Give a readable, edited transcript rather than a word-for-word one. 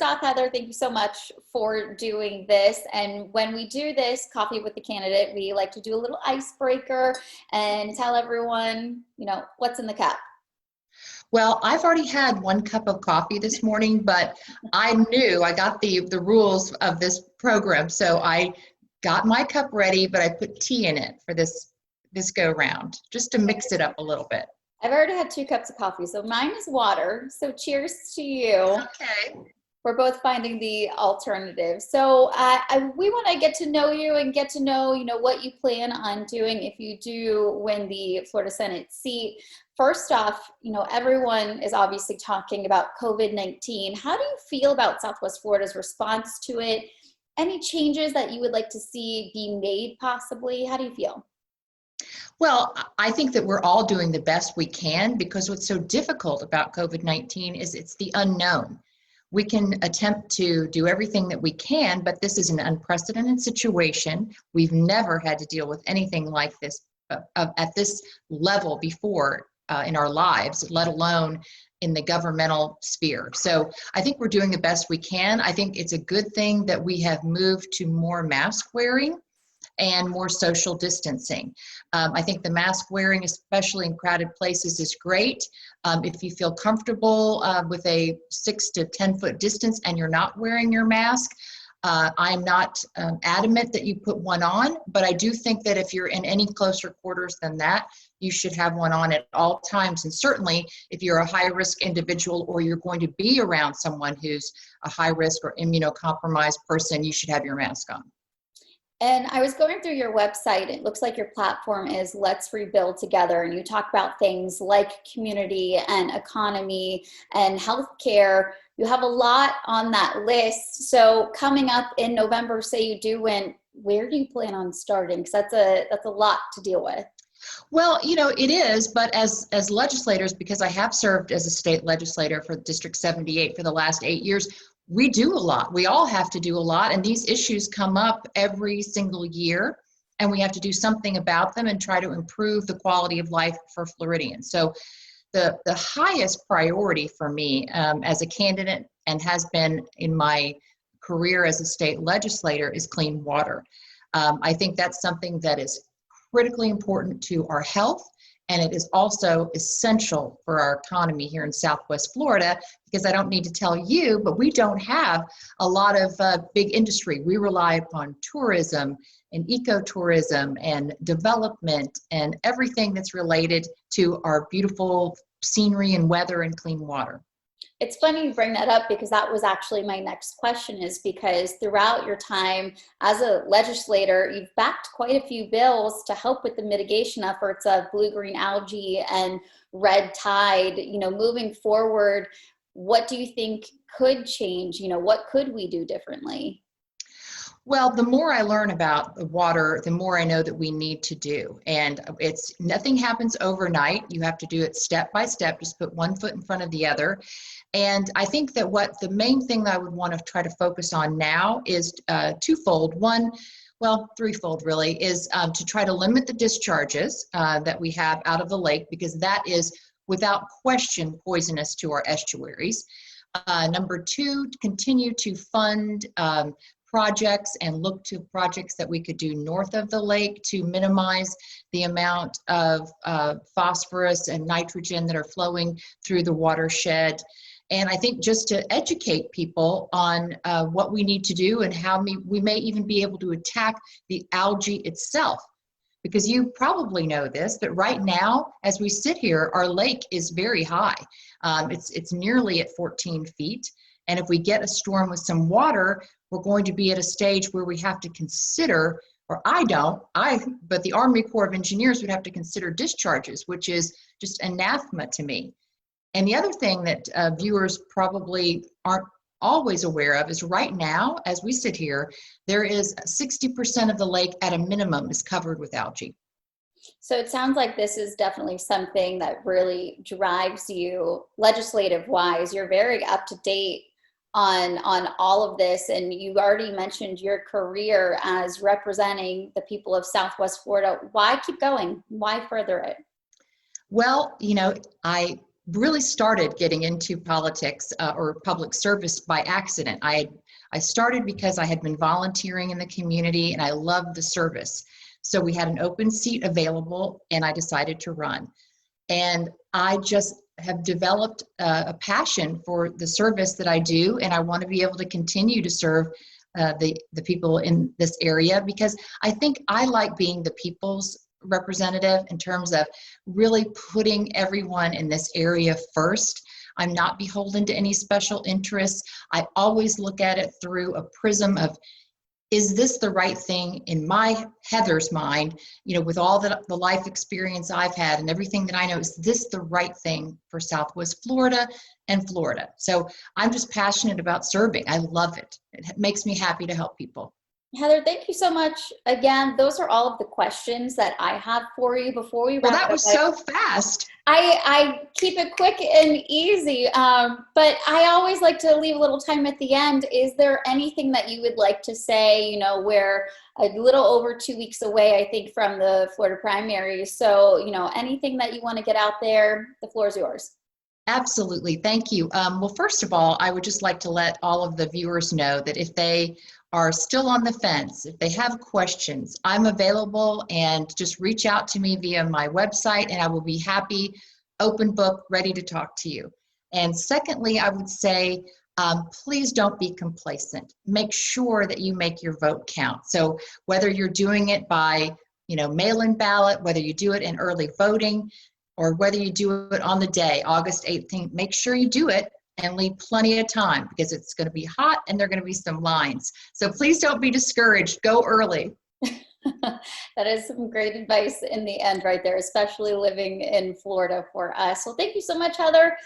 off, Heather, thank you so much for doing this. And when we do this coffee with the candidate, we like to do a little icebreaker and tell everyone, what's in the cup. Well, I've already had 1 cup of coffee this morning, but I knew I got the rules of this program. So I got my cup ready, but I put tea in it for this go round, just to mix it up a little bit. I've already had 2 cups of coffee, so mine is water. So cheers to you. Okay. We're both finding the alternative. So we want to get to know you and get to know, what you plan on doing if you do win the Florida Senate seat. First off, everyone is obviously talking about COVID-19. How do you feel about Southwest Florida's response to it? Any changes that you would like to see be made possibly? How do you feel? Well, I think that we're all doing the best we can, because what's so difficult about COVID-19 is it's the unknown. We can attempt to do everything that we can, but this is an unprecedented situation. We've never had to deal with anything like this at this level before in our lives, let alone in the governmental sphere. So I think we're doing the best we can. I think it's a good thing that we have moved to more mask wearing and more social distancing. I think the mask wearing, especially in crowded places, is great. If you feel comfortable with a 6 to 10 foot distance and you're not wearing your mask, I'm not adamant that you put one on, but I do think that if you're in any closer quarters than that, you should have one on at all times. And certainly if you're a high risk individual or you're going to be around someone who's a high risk or immunocompromised person, you should have your mask on. And I was going through your website. It looks like your platform is Let's Rebuild Together. And you talk about things like community and economy and healthcare. You have a lot on that list. So coming up in November, say you do win, where do you plan on starting? Because that's a lot to deal with. Well, it is, but as legislators, because I have served as a state legislator for District 78 for the last 8 years, we do a lot. We all have to do a lot, and these issues come up every single year, and we have to do something about them and try to improve the quality of life for Floridians. So the highest priority for me as a candidate, and has been in my career as a state legislator, is clean water. I think that's something that is critically important to our health, and it is also essential for our economy here in Southwest Florida, because I don't need to tell you, but we don't have a lot of big industry. We rely upon tourism and ecotourism and development and everything that's related to our beautiful scenery and weather and clean water. It's funny you bring that up, because that was actually my next question, is because throughout your time as a legislator, you've backed quite a few bills to help with the mitigation efforts of blue-green algae and red tide. Moving forward, what do you think could change? What could we do differently? Well, the more I learn about the water, the more I know that we need to do. And nothing happens overnight. You have to do it step by step, just put one foot in front of the other. And I think that what the main thing that I would want to try to focus on now is twofold. One, well, threefold really, is to try to limit the discharges that we have out of the lake, because that is without question poisonous to our estuaries. Number two, continue to fund projects and look to projects that we could do north of the lake to minimize the amount of phosphorus and nitrogen that are flowing through the watershed. And I think just to educate people on what we need to do and how we may even be able to attack the algae itself. Because you probably know this, but right now, as we sit here, our lake is very high. It's nearly at 14 feet. And if we get a storm with some water, we're going to be at a stage where we have to consider, or but the Army Corps of Engineers would have to consider discharges, which is just anathema to me. And the other thing that viewers probably aren't always aware of is right now, as we sit here, there is 60% of the lake at a minimum is covered with algae. So it sounds like this is definitely something that really drives you legislative wise. You're very up to date on all of this, and you already mentioned your career as representing the people of Southwest Florida. Why keep going? Why further it? Well, I really started getting into politics or public service by accident. I started because I had been volunteering in the community and I loved the service. So we had an open seat available and I decided to run. And I just have developed a passion for the service that I do, and I want to be able to continue to serve the people in this area, because I think I like being the people's representative in terms of really putting everyone in this area first. I'm not beholden to any special interests. I always look at it through a prism of, is this the right thing in my Heather's mind, with all the life experience I've had and everything that I know, is this the right thing for Southwest Florida and Florida? So I'm just passionate about serving. I love it. It makes me happy to help people. Heather, thank you so much. Again, those are all of the questions that I have for you. Before we Well, wrap that it up, was so fast. I keep it quick and easy, but I always like to leave a little time at the end. Is there anything that you would like to say? We're a little over 2 weeks away, I think, from the Florida primary. So, anything that you want to get out there, the floor is yours. Absolutely. Thank you. Well, first of all, I would just like to let all of the viewers know that if they are still on the fence, if they have questions, I'm available, and just reach out to me via my website and I will be happy, open book, ready to talk to you. And secondly, I would say, please don't be complacent. Make sure that you make your vote count. So whether you're doing it by, mail-in ballot, whether you do it in early voting, or whether you do it on the day, August 18th, make sure you do it and leave plenty of time, because it's going to be hot and there are going to be some lines. So please don't be discouraged. Go early. That is some great advice in the end right there, especially living in Florida for us. So thank you so much, Heather.